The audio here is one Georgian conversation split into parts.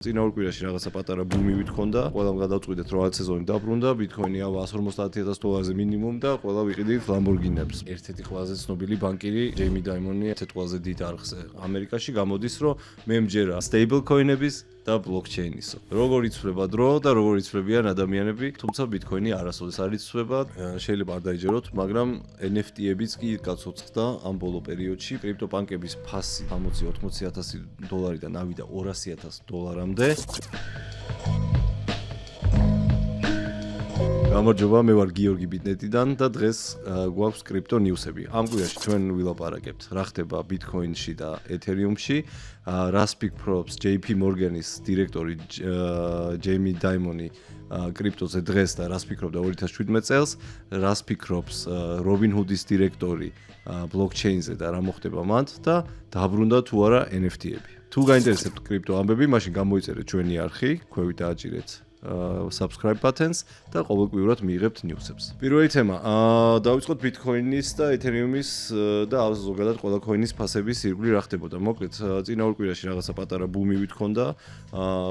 წინა ორ კვირაში რაღაცა პატარა ბუმი ვითქონდა, ყველამ გადავწყვიტეთ რომ այդ სეზონი დაბრუნდა, ბიტქოინი ავა $150,000 მინიმუმ და ყველა ვიყიდით Lamborghini-ებს. ერთ-ერთი ყველაზე ცნობილი ბანკირი ჯეიმი დაიმონი ერთ-ერთ ყველაზე დიდ არხზე ამერიკაში გამოდის, რომ მე მჯერა stable coin-ების და blockchain-ისო. როგორ იცვლება დრო და როგორ იცვლებიან ადამიანები, თუმცა ბიტქოინი არასოდეს არ იცვლება, შეიძლება არ დაიჯეროთ, მაგრამ NFT-ებიც კი გაცოცხლდა ამ ბოლო პერიოდში, კრიპტოპანკების ფასი 60-80,000 დოლარიდან ავიდა $200,000-მდე. გამარჯობა, მე ვარ გიორგი ბიტნეტიდან და დღეს გვაქვს კრიპტო ნიუსები. ამ კვირაში ჩვენ ვილაპარაკებთ რა ხდება ბიტქოინში და ეთერიუმში. რას ფიქრობს JP Morgan-ის დირექტორი ჯეიმი დაიმონი კრიპტოზე დღეს და რას ფიქრობდა 2017 წელს, რას ფიქრობს Robinhood-ის დირექტორი blockchain-ზე და რა მოხდება მანდ და დაბრუნდა თუ არა NFT-ები. თუ გაინტერესებთ კრიპტო ამბები, მაშინ გამოიწერეთ ჩვენი არხი, ქვევით დააჭირეთ subscribe buttons და ყოველკვირად მიიღებთ ნიუსებს. პირველი თემა, დავიწყოთ ბიტქოინის და ეთერიუმის და ზოგადად ყველა ქოინის ფასების ირგვლივ რა ხდებოდა. მოკლედ, წინა ორ კვირაში რაღაცა პატარა ბუმი ვითქონდა,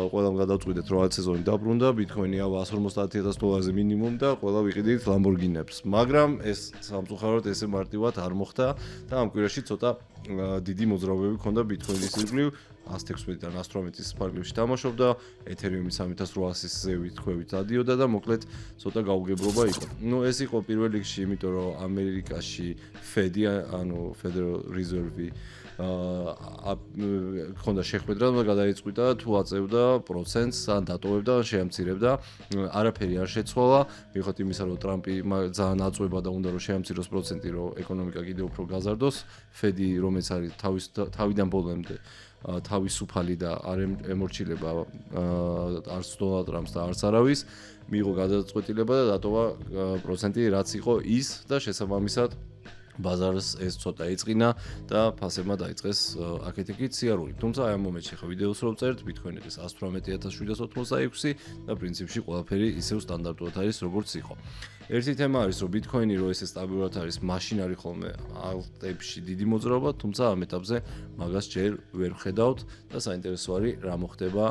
ყველამ გადავწყვიტეთ რომ այդ სეზონი დაბრუნდა, ბიტქოინი ავა $150,000-ზე მინიმუმ და ყველა ვიყიდით Lamborghini-ებს. მაგრამ ეს სამწუხაროდ ესე მარტივად არ მოხდა და ამ კვირაში ცოტა დიდი მოძრაობები ჰქონდა ბიტქოინის ირგვლივ. 116-დან 118-ის ფარგლებში თამაშობდა, ეთერიუმი 3800-ის ზევით ქვევით დადიოდა და მოკლედ ცოტა გაუგებრობა იყო. ეს იყო პირველ რიგში, იმიტომ რომ ამერიკაში Fed-ი, ანუ Federal Reserve-ი ქონდა შეხვედრა და გადაიწყვიტა თუ აწევდა პროცენტს, ან დატოვებდა, ან შეამცირებდა. არაფერი არ შეცვალა, მიუხედავად იმისა, რომ ტრამპი ძალიან აწვება და უნდა რომ შეამციროს პროცენტი, რომ ეკონომიკა კიდევ უფრო გაზარდოს. Fed-ი, რომელიც არის თავიდან ბოლომდე თავისუფალი და არ ემორჩილება არც დონალდ ტრამპს და არც არავის, მიიღო გადაწყვეტილება და დატოვა პროცენტი, რაც იყო ის და შესაბამისად ბაზარს ეს ცოტა ეწყინა და ფასებმა დაიწყეს აქეთ-იქით სიარული. თუმცა აი ამ მომენტში ხა ვიდეოს რო წერთ, ბიტქოინი არის 118,786 და პრინციპში ყველაფერი ისევ სტანდარტულად არის როგორც იყო. ერთი თემა არის, რომ ბიტქოინი რო ესე სტაბილურად არის, მაშინ არის ხოლმე ალტებში დიდი მოძრაობა, თუმცა ამ ეტაპზე მაგას ჯერ ვერ ვხედავთ და საინტერესო არის რა მოხდება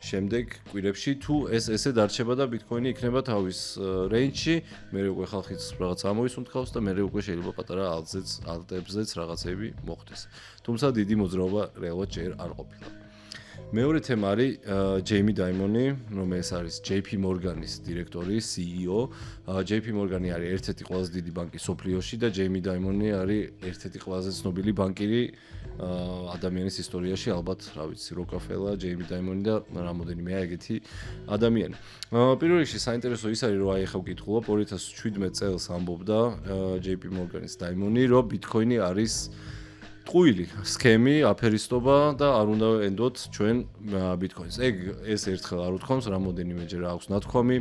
შემდეგ კვირებში, თუ ეს ესე დარჩება და ბიტქოინი იქნება თავის რეინჯში, მერე უკვე ხალხიც რაღაც ამოისუნთქავს და მერე უკვე შეიძლება პატარა ალტებზეც რაღაცები მოხდეს. თუმცა დიდი მოძრაობა რეალურად ჯერ არ ყოფილა. მეორე თემა არის ჯეიმი დაიმონი, რომელიც არის JP Morgan-ის დირექტორი, CEO. JP Morgan-ი არის ერთ-ერთი ყველაზე დიდი ბანკი სოფლიოში და ჯეიმი დაიმონი არის ერთ-ერთი ყველაზე ცნობილი ბანკირი ადამიანის ისტორიაში, ალბათ, რა ვიცი, როკაფელა, ჯეიმი დაიმონი და რამოდენიმე ეგეთი ადამიანი. პირველ რიგში საინტერესო ის არის, რომ აი ახლა ვკითხულობ 2017 წელს ამბობდა JP Morgan-ის დაიმონი, რომ ბიტქოინი არის ტყუილი სქემი, აფერისტობა და არ უნდა ენდოთ ჩვენ ბიტქოინს. ეს ერთხელ არ უთქვამს, რამოდენიმეჯერ აქვს ნათქვამი,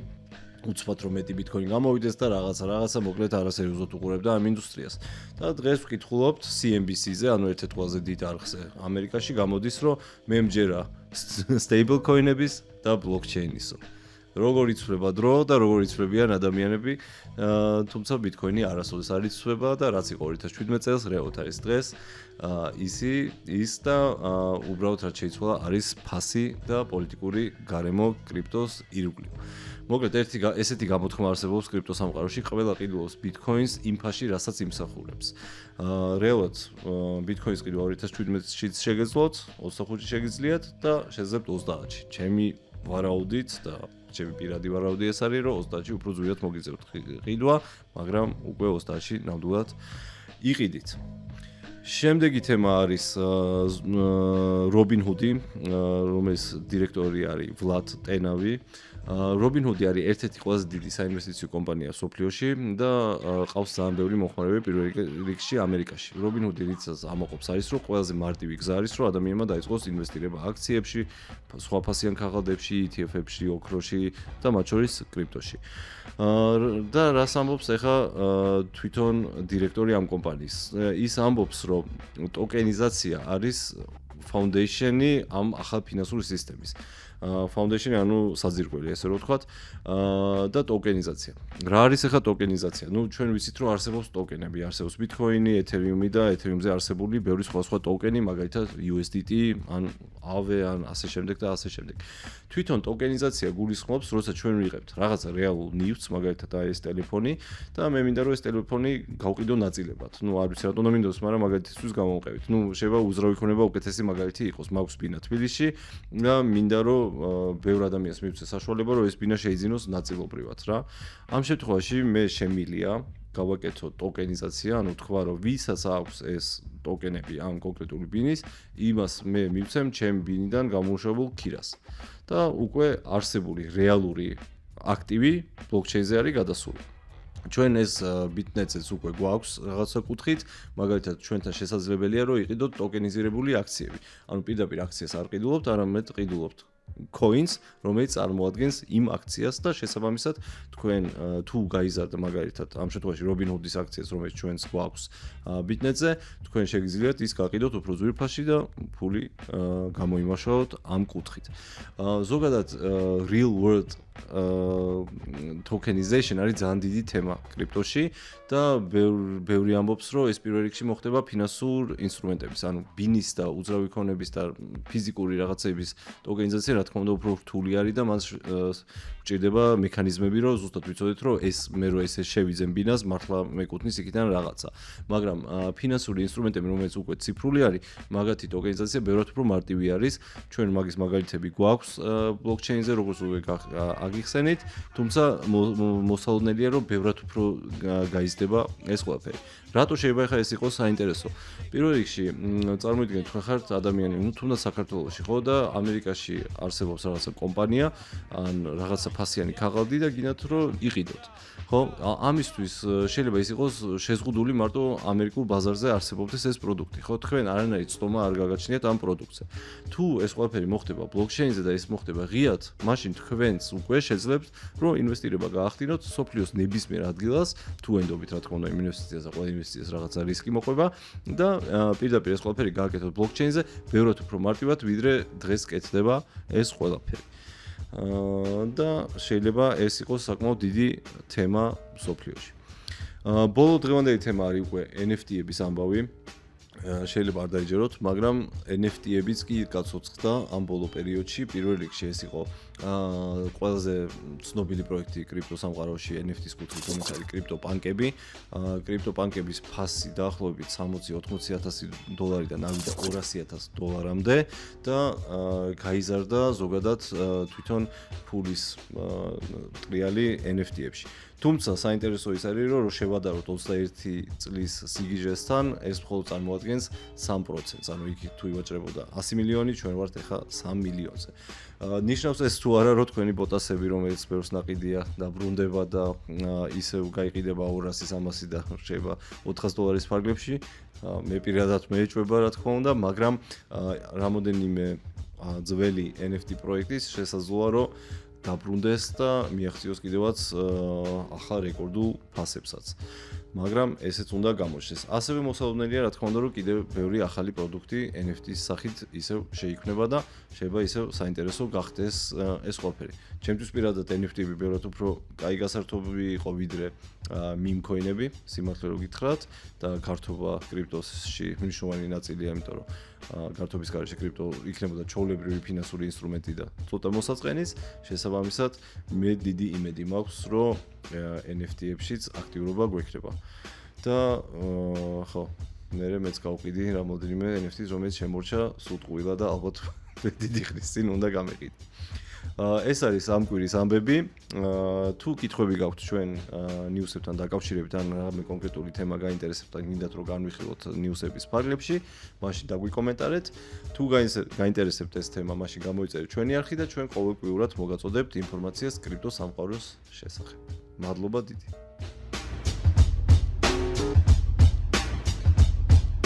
უცბად რომ მეტი ბიტქოინი გამოვიდეს და რაღაცა მოკლედ არასერიოზულად უყურებდა ამ ინდუსტრიას. და დღეს ვკითხულობთ CNBC-ზე, ანუ ერთ-ერთ ყველაზე დიდ არხზე ამერიკაში გამოდის, რომ მე მჯერა stable coin-ების და blockchain-ისო. როგორ იცვლება დრო და როგორ იცვლებიან ადამიანები, თუმცა ბიტქოინი არასოდეს არ იცვლება და რაც იყო 2017 წელს, რეალურად არის დღეს. ის და უბრალოდ რაც შეიცვალა არის ფასი და პოლიტიკური გარემო კრიპტოს ირგვლივ. მოკლედ ესეთი გამოთქმა არსებობს კრიპტო სამყაროში, ყველა ყიდულობს ბიტქოინს იმ ფასში, რასაც იმსახურებს. რეალურად ბიტქოინს ყიდვა 2017-შიც შეგეძლოთ, 25-ში შეგიძლიათ და შეძლებთ 30-ში. ჩემი ვარაუდით და ჩემი პირადი ვარაუდი ეს არის, რომ 30-ში უფრო ზუსტად მოგიწევთ ყიდვა, მაგრამ უკვე 30-ში ნამდვილად იყიდით. შემდეგი თემა არის Robinhood-ი, რომელის დირექტორი არის ვლად ტენავი. Robinhood-ი არის ერთ-ერთი ყველაზე დიდი საინვესტიციო კომპანია სოფლიოში და ყავს ძალიან ბევრი მომხმარებელი პირველ რიგში ამერიკაში. Robinhood-ი რითაც ამოყობს არის, რომ ყველაზე მარტივი გზა არის, რომ ადამიანმა დაიწყოს ინვესტირება აქციებში, სხვა ფასიან ქაღალდებში, ETF-ებში, ოქროში და მათ შორის კრიპტოში. და რას ამბობს ახლა თვითონ დირექტორი ამ კომპანიის? ის ამბობს, რომ ტოკენიზაცია არის foundation-ი ამ ახალ ფინანსური სისტემის. foundation-ი, ანუ საძირკველი, ესე რომ ვთქვათ, და ტოკენიზაცია. რა არის ახლა ტოკენიზაცია? ნუ ჩვენ ვიცით, რომ არსებობს ტოკენები, არსებობს Bitcoin-ი, Ethereum-ი და Ethereum-ზე არსებული ბევრი სხვა ტოკენი, მაგალითად USDT, ან Aave, ან ასე შემდეგ და ასე შემდეგ. თვითონ ტოკენიზაცია გულისხმობს, როცა ჩვენ ვიღებთ რაღაცა რეალურ ნივთს, მაგალითად აი ეს ტელეფონი და მე მინდა რომ ეს ტელეფონი გავყიდო ნაწილებად. ნუ არ ვიცი რატომ მინდოს, მაგრამ მაგალითისთვის გამოვყევით. ნუ შეიძლება უძრავი ქონება უკეთესი მაგალითი იყოს. მაქვს ბინა თბილისში და მინდა რომ ბევრ ადამიანს მივცე საშუალება რომ ეს ბინა შეიძინოს ნაწილობრივად რა. ამ შემთხვევაში მე შემილია გავაკეთო ტოკენიზაცია, ანუ თქვა რომ ვისაც აქვს ეს ტოკენები ამ კონკრეტული ბინის, იმას მე მივცემ ჩემ ბინიდან გამომუშავებულ ქირას. და უკვე არსებული რეალური აქტივი ბლოკჩეინზე არის გადასული. ჩვენ ეს bitnet-ზეც უკვე გვაქვს რაღაცა კუთხით, მაგალითად ჩვენთან შესაძლებელია რომ იყიდოთ ტოკენიზირებული აქციები. ანუ პირდაპირ აქციას არ ყიდულობთ, არამედ ყიდულობთ coins, რომელიც წარმოადგენს იმ აქციას და შესაბამისად თქვენ თუ გაიზარდა მაგალითად ამ შემთხვევაში Robinhood-ის აქციას, რომელიც ჩვენს გვაქვს bitnet-ზე, თქვენ შეგიძლიათ ის გაყიდოთ უფრო ძვირფასში და ფული გამოიმუშაოთ ამ კუთხით. ზოგადად real world tokenization არის ძალიან დიდი თემა კრიპტოში და ბევრი ამბობს, რომ ეს პირველ რიგში მოხდება ფინანსურ ინსტრუმენტების, ანუ ბინის და უძრავი ქონების და ფიზიკური რაღაცების ტოკენიზაცია, რა თქმა უნდა, უფრო რთული არის და მას გვჭირდება მექანიზმები, რომ ზუსტად ვიცოდეთ, რომ ეს მე რო ესე შევიძენ ბინას, მართლა მეკუთვნის იქიდან რაღაცა. მაგრამ ფინანსური ინსტრუმენტები, რომელიც უკვე ციფრული არის, მაგათი ტოკენიზაცია ბევრად უფრო მარტივი არის. ჩვენ მაგის მაგალითები გვაქვს ბლოკჩეინზე, როგორც უკვე აგიხსენით, თუმცა მოსალოდნელია, რომ ბევრად უფრო გაიზრდება ეს ყველაფერი. რატო შეიძლება ახლა ეს იყოს საინტერესო? პირველ რიგში, წარმოიდგინეთ, თქვენ ხართ ადამიანი, ნუ თუნდაც საქართველოში, ხო და ამერიკაში არსებობს რაღაცა კომპანია, ან რაღაცა ფასიანი ქაღალდი და გინდათ რომ იყიდოთ. ხო? ამისთვის შეიძლება ის იყოს შეზღუდული მარტო ამერიკულ ბაზარზე არსებობდეს ეს პროდუქტი, ხო? თქვენ არანაირი ცდომა არ გაგაჩნიათ ამ პროდუქტზე. თუ ეს ყველაფერი მოხდება ბლოკჩეინზე და ეს მოხდება ღიად, მაშინ თქვენს უკვე შეძლებთ, რომ ინვესტირება გაახდინოთ სოფლიოს ნებისმიერ ადგილას, თუ ენდობით, რა თქმა უნდა, იმ ინვესტიციას და ყველა ინვესტიციას რაღაცა რისკი მოყვება და პირდაპირ ეს ყველაფერი გააკეთოთ ბლოკჩეინზე, ბევრად უფრო მარტივად, ვიდრე დღეს კეთდება ეს ყველაფერი. და შეიძლება ეს იყოს საკმაოდ დიდი თემა სოფლიოში. ბოლო დღევანდელი თემა არის უკვე NFT-ების ამბავი. შეიძლება არ დაიჯეროთ, მაგრამ NFT-ებიც კი გაცოცხლდა ამ ბოლო პერიოდში. პირველ რიგში ეს იყო ყველაზე ცნობილი პროექტი კრიპტოსამყაროში NFT-ის კუთხით, რომელიც არის კრიპტოპანკები. კრიპტოპანკების ფასი დაახლოებით 60-80,000 დოლარიდან ავიდა $200,000-მდე და გაიზარდა ზოგადად თვითონ ფულის ტრიალი NFT-ებში. თუმცა საინტერესო ის არის, რომ შევადაროთ 21 წლის სიგიჟესთან, ეს მხოლოდ წარმოადგენს 3%. ანუ იქ თუ ივაჭრებოდა 100 მილიონი, ჩვენ ვართ ახლა 3 მილიონზე. ნიშნავს ეს თუ არა, რომ თქვენი ბოტასები, რომელიც ბევრს ნაყიდია და ბრუნდება და ისევ გაიყიდება 200-300 და შეიძლება $400 ფარგლებში, მე პირადად მეეჭვება, რა თქმა უნდა, მაგრამ რამოდენიმე ძველი NFT პროექტის შესაძლოა, რომ დაბრუნდეს და მიაღწიოს კიდევაც ახალ რეკორდულ ფასებსაც. მაგრამ ესეც უნდა გამოჩნდეს. ასევე მოსალოდნელია, რა თქმა უნდა, რომ კიდევ ბევრი ახალი პროდუქტი NFT-ის სახით ისევ შეიქმნება და შეიძლება ისევ საინტერესო გახდეს ეს ყველაფერი. ჩემთვის პირადად NFT-ები ბევრად უფრო კაი გასართობი იყო ვიდრე meme-coin-ები, სიმართლე რო გითხრათ და გართობა კრიპტოსში მნიშვნელოვანი ნაწილია, იმიტომ რომ გართობის გარეშე კრიპტო იქნებოდა ჩვეულებრივი ფინანსური ინსტრუმენტი და ცოტა მოსაწყენის, შესაბამისად მე დიდი იმედი მაქვს, რომ NFT-ებშიც აქტიურობა გვექნება. და ხო, მე მეც გავყიდი რამოდენიმე NFT-ს, რომელიც შემორჩა სულ ტყუილა და ალბათ დიდი ხნის წინ უნდა გამეყიდე. ეს არის ამ კვირის ამბები. თუ კითხვები გაქვთ ჩვენ ნიუსებთან დაკავშირებით ან რამე კონკრეტული თემა გაინტერესებთ და გინდათ რომ განვიხილოთ ნიუსების ფარგლებში, მაშინ დაგვიკომენტარეთ. თუ გაინტერესებთ ეს თემა, მაშინ გამოიწერეთ ჩვენი არხი და ჩვენ ყოველკვირად მოგაწოდებთ ინფორმაციას კრიპტოს სამყაროს შესახებ. მადლობა დიდი.